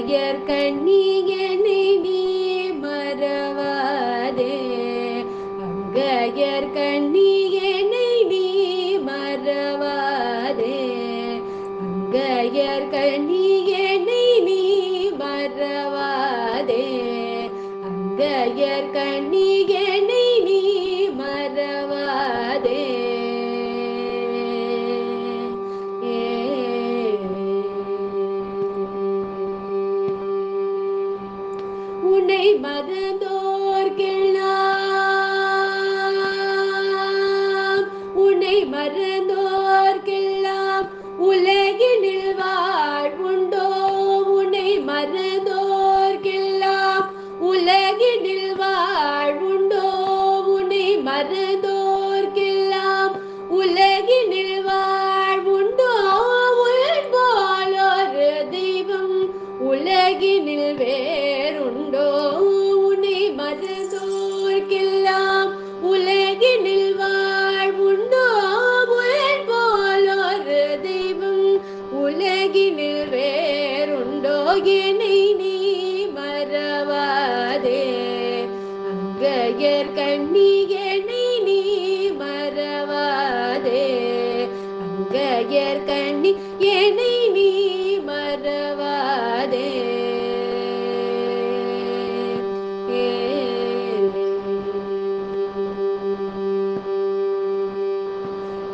அங்கையர் கண்ணியனை நீ மறவாதே. அங்கையர் கண்ணியனை நீ மறவாதே. அங்கையர் கண்ணியனை நீ மறவாதே. அங்கையர் கண்ணியனை நீ மறவாதே. உன்னை மறந்தோர்க்கெல்லாம் உன்னை மறந்தோர்க்கெல்லாம் உலகினில் வாழ்வுண்டோ. உன்னை மறந்தோர்க்கெல்லாம் உலகினில் வாழ்வுண்டோ. உன்னை மறந்தோர்க்கெல்லாம் உலகினில் வாழ்வுண்டோ. உன் போலொரு தெய்வம் உலகினில் வேறுண்டோ. உன்னை மறந்தோர்க்கெல்லாம் உலகினில் வாழ்வுண்டோ. உன் போலொரு தெய்வம் உலகினில் வேறுண்டோ. என்னை நீ மறவாதே. அங்கையர் கண்ணியனை நீ மறவாதே. அங்கையர் கண்ணியனை நீ மறவாதே.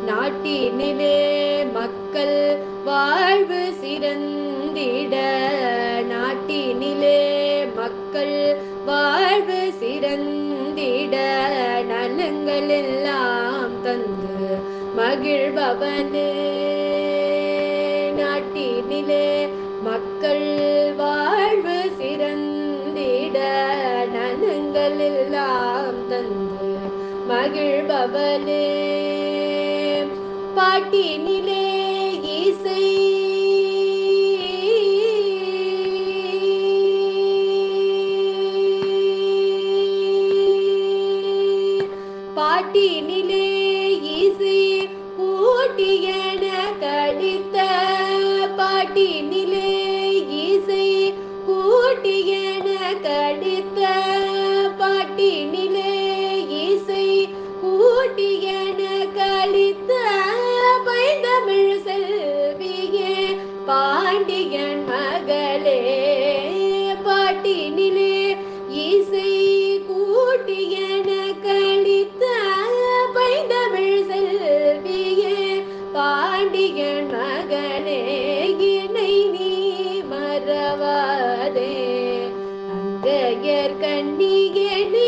நாட்டினிலே மக்கள் வாழ்வு சிறந்திட. நாட்டினிலே மக்கள் வாழ்வு சிறந்திட. நலங்கள் எல்லாம் தந்து மகிழ்பவனே. நாட்டினிலே மக்கள் வாழ்வு சிறந்திட. நலங்கள் எல்லாம் தந்து மகிழ்பவனே. பாட்டினிலே இசை பாட்டினிலே இசை கூட்டியன கடித்த. பாட்டினிலே இசை கூட்டியன கடித்த. பாட்டினிலே இசை கூட்டியன கழித்த. பைந்தமிழ் செல்வியே பாண்டியன் மகளே. பாட்டினிலே இசை கூட்டியன கழித்த. பைந்தமிழ் செல்வியே பாண்டியன் மகளே. என்னை நீ மறவாதே. அங்கையர் கண்ணியனை